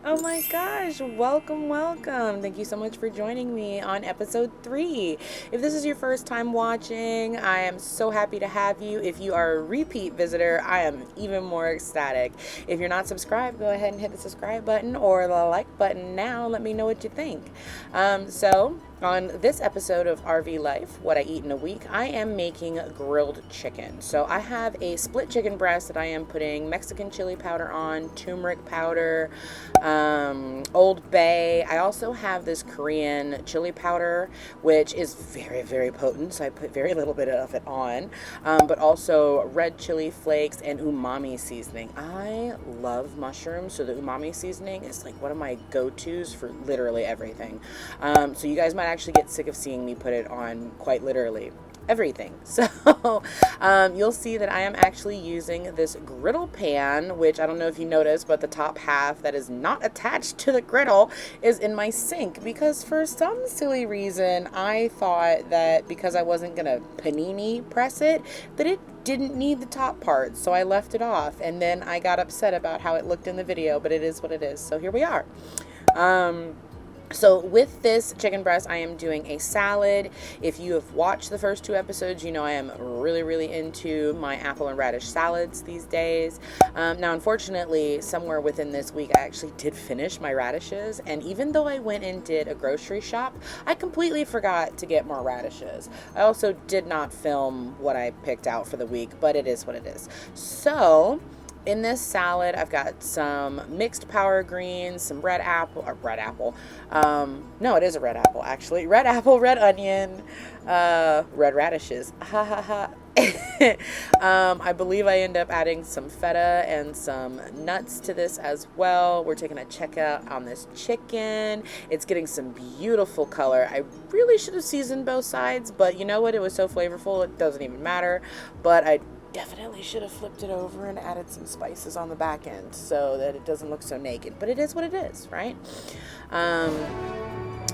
Oh my gosh, welcome, welcome. Thank you so much for joining me on episode 3. If this is your first time watching, I am so happy to have you. If you are a repeat visitor, I am even more ecstatic. If you're not subscribed, go ahead and hit the subscribe button or the like button now. Let me know what you think. On this episode of RV Life, What I Eat in a Week, I am making grilled chicken. So I have a split chicken breast that I am putting Mexican chili powder on, turmeric powder, Old Bay. I also have this Korean chili powder, which is very, very potent, so I put very little bit of it on, but also red chili flakes and umami seasoning. I love mushrooms, so the umami seasoning is like one of my go-tos for literally everything. So you guys might actually get sick of seeing me put it on quite literally everything. So you'll see that I am actually using this griddle pan, which I don't know if you noticed, but the top half that is not attached to the griddle is in my sink because for some silly reason I thought that because I wasn't gonna panini press it, that it didn't need the top part, so I left it off, and then I got upset about how it looked in the video, but it is what it is. So here we are. So with this chicken breast, I am doing a salad. If you have watched the first 2 episodes, you know I am really, really into my apple and radish salads these days. Now, unfortunately, somewhere within this week, I actually did finish my radishes. And even though I went and did a grocery shop, I completely forgot to get more radishes. I also did not film what I picked out for the week, but it is what it is. So in this salad, I've got some mixed power greens, some red apple. No, it is a red apple, actually. Red apple, red onion, red radishes. Ha ha ha. I believe I end up adding some feta and some nuts to this as well. We're taking a check out on this chicken. It's getting some beautiful color. I really should have seasoned both sides, but you know what? It was so flavorful, it doesn't even matter. But I definitely should have flipped it over and added some spices on the back end so that it doesn't look so naked, but it is what it is, right?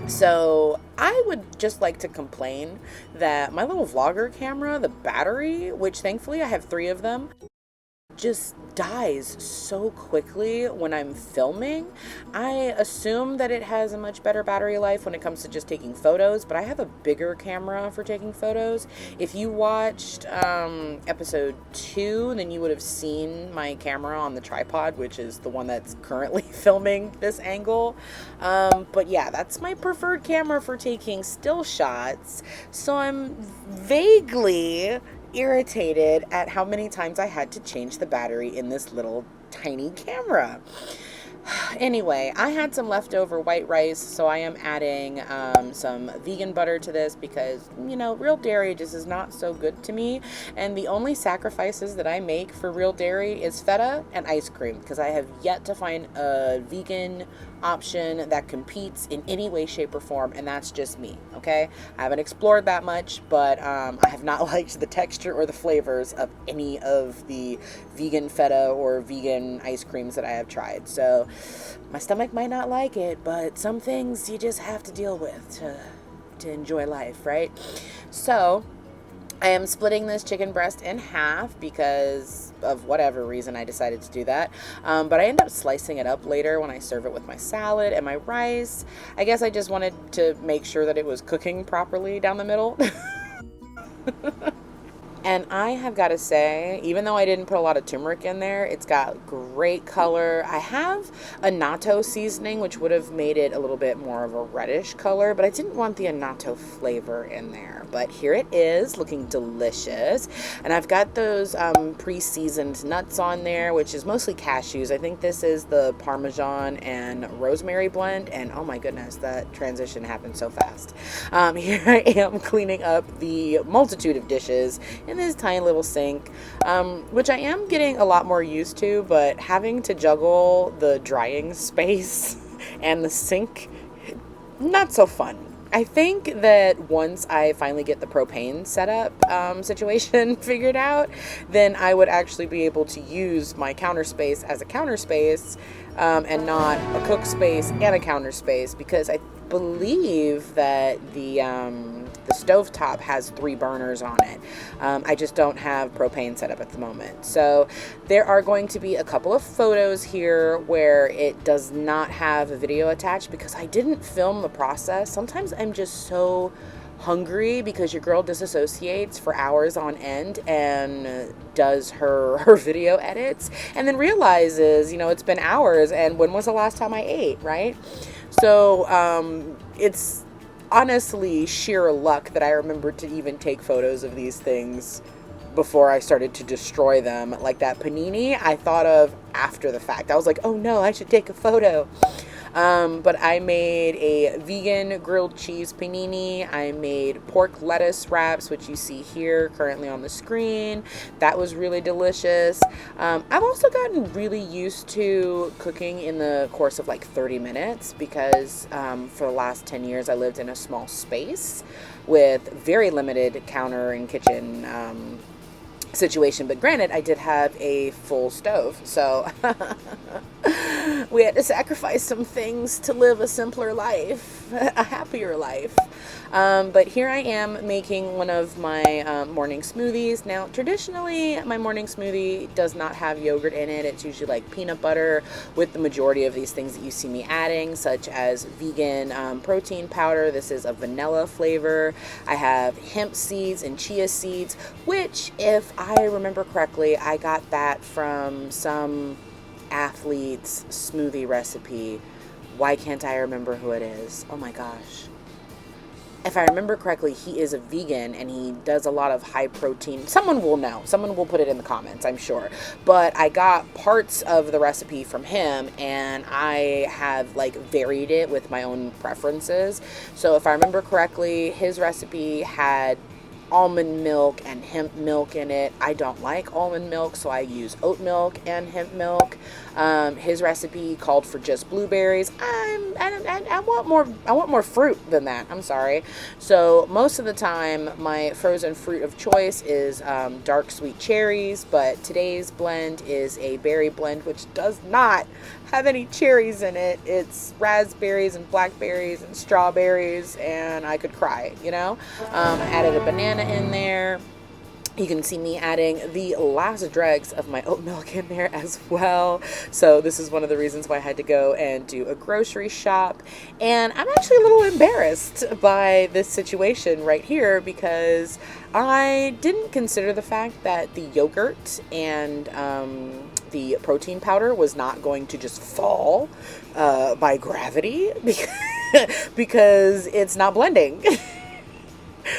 So I would just like to complain that my little vlogger camera, the battery, which thankfully I have 3 of them, just dies so quickly when I'm filming. I assume that it has a much better battery life when it comes to just taking photos, but I have a bigger camera for taking photos. If you watched episode 2, then you would have seen my camera on the tripod, which is the one that's currently filming this angle. But yeah, that's my preferred camera for taking still shots, so I'm vaguely irritated at how many times I had to change the battery in this little tiny camera. Anyway, I had some leftover white rice, so I am adding some vegan butter to this because, you know, real dairy just is not so good to me. And the only sacrifices that I make for real dairy is feta and ice cream because I have yet to find a vegan option that competes in any way, shape, or form, and that's just me, okay? I haven't explored that much, but I have not liked the texture or the flavors of any of the vegan feta or vegan ice creams that I have tried. So my stomach might not like it, but some things you just have to deal with to enjoy life, right? So I am splitting this chicken breast in half because of whatever reason I decided to do that. But I end up slicing it up later when I serve it with my salad and my rice. I guess I just wanted to make sure that it was cooking properly down the middle. And I have got to say, even though I didn't put a lot of turmeric in there, it's got great color. I have a natto seasoning, which would have made it a little bit more of a reddish color, but I didn't want the annatto flavor in there. But here it is, looking delicious. And I've got those pre-seasoned nuts on there, which is mostly cashews. I think this is the Parmesan and rosemary blend, and oh my goodness, that transition happened so fast. Here I am cleaning up the multitude of dishes in this tiny little sink, which I am getting a lot more used to, but having to juggle the drying space and the sink, not so fun. I think that once I finally get the propane setup situation figured out, then I would actually be able to use my counter space as a counter space and not a cook space and a counter space, because I believe that the the stovetop has 3 burners on it. I just don't have propane set up at the moment. So there are going to be a couple of photos here where it does not have a video attached because I didn't film the process. Sometimes I'm just so hungry because your girl disassociates for hours on end and does her video edits and then realizes, it's been hours and when was the last time I ate, right? So it's honestly sheer luck that I remembered to even take photos of these things before I started to destroy them. Like that panini I thought of after the fact. I was like, oh no, I should take a photo. But I made a vegan grilled cheese panini. I made pork lettuce wraps, which you see here currently on the screen. That was really delicious. I've also gotten really used to cooking in the course of like 30 minutes because for the last 10 years I lived in a small space with very limited counter and kitchen situation. But granted, I did have a full stove, so we had to sacrifice some things to live a simpler life, a happier life. But here I am making one of my morning smoothies. Now, traditionally, my morning smoothie does not have yogurt in it. It's usually like peanut butter with the majority of these things that you see me adding, such as vegan protein powder. This is a vanilla flavor. I have hemp seeds and chia seeds, which, if I remember correctly, I got that from some athlete's smoothie recipe. Why can't I remember who it is? Oh my gosh. If I remember correctly, he is a vegan and he does a lot of high protein. Someone will know. Someone will put it in the comments, I'm sure. But I got parts of the recipe from him and I have like varied it with my own preferences. So if I remember correctly, his recipe had almond milk and hemp milk in it. I don't like almond milk, so I use oat milk and hemp milk. His recipe called for just blueberries. I want more fruit than that. I'm sorry. So most of the time, my frozen fruit of choice is dark sweet cherries, but today's blend is a berry blend, which does not have any cherries in it. It's raspberries and blackberries and strawberries, and I could cry, I added a banana in there. You can see me adding the last dregs of my oat milk in there as well. So this is one of the reasons why I had to go and do a grocery shop. And I'm actually a little embarrassed by this situation right here because I didn't consider the fact that the yogurt and the protein powder was not going to just fall by gravity because it's not blending.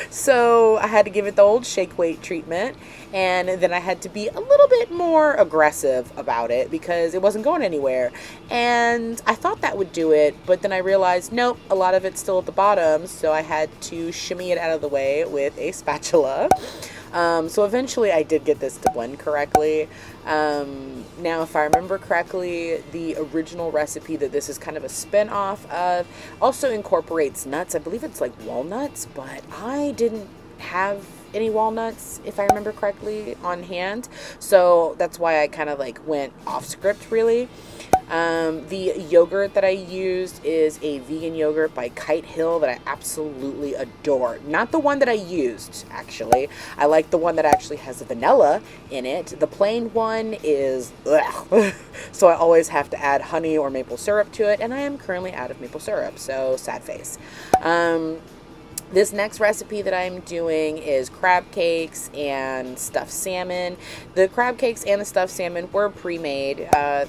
So I had to give it the old shake weight treatment, and then I had to be a little bit more aggressive about it because it wasn't going anywhere. And I thought that would do it, but then I realized, nope, a lot of it's still at the bottom, so I had to shimmy it out of the way with a spatula. So eventually I did get this to blend correctly. Now, if I remember correctly, the original recipe that this is kind of a spin-off of also incorporates nuts. I believe it's like walnuts, but I didn't have any walnuts, if I remember correctly, on hand. So that's why I kind of like went off script, really. The yogurt that I used is a vegan yogurt by Kite Hill that I absolutely adore. Not the one that I used, actually. I like the one that actually has vanilla in it. The plain one is ugh. So I always have to add honey or maple syrup to it, and I am currently out of maple syrup, so sad face. This next recipe that I'm doing is crab cakes and stuffed salmon. The crab cakes and the stuffed salmon were pre-made. I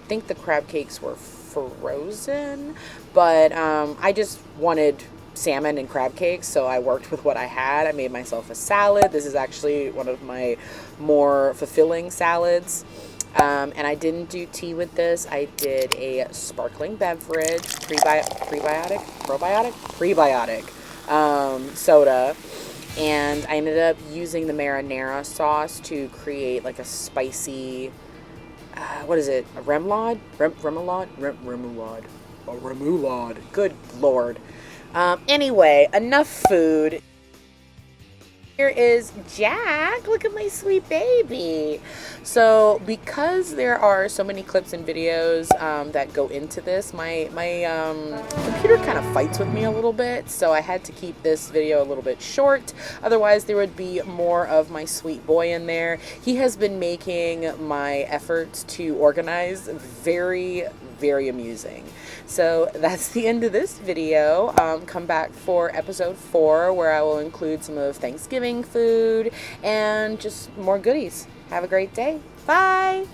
think the crab cakes were frozen, but I just wanted salmon and crab cakes, so I worked with what I had. I made myself a salad. This is actually one of my more fulfilling salads. And I didn't do tea with this. I did a sparkling beverage, prebiotic soda, and I ended up using the marinara sauce to create like a spicy, what is it, a remoulade? Remoulade. A remoulade. Good Lord. Anyway, enough food. Here is Jack. Look at my sweet baby. So because there are so many clips and videos that go into this, my computer kind of fights with me a little bit. So I had to keep this video a little bit short. Otherwise, there would be more of my sweet boy in there. He has been making my efforts to organize very, very amusing. So that's the end of this video. Come back for episode 4, where I will include some of Thanksgiving food and just more goodies. Have a great day. Bye.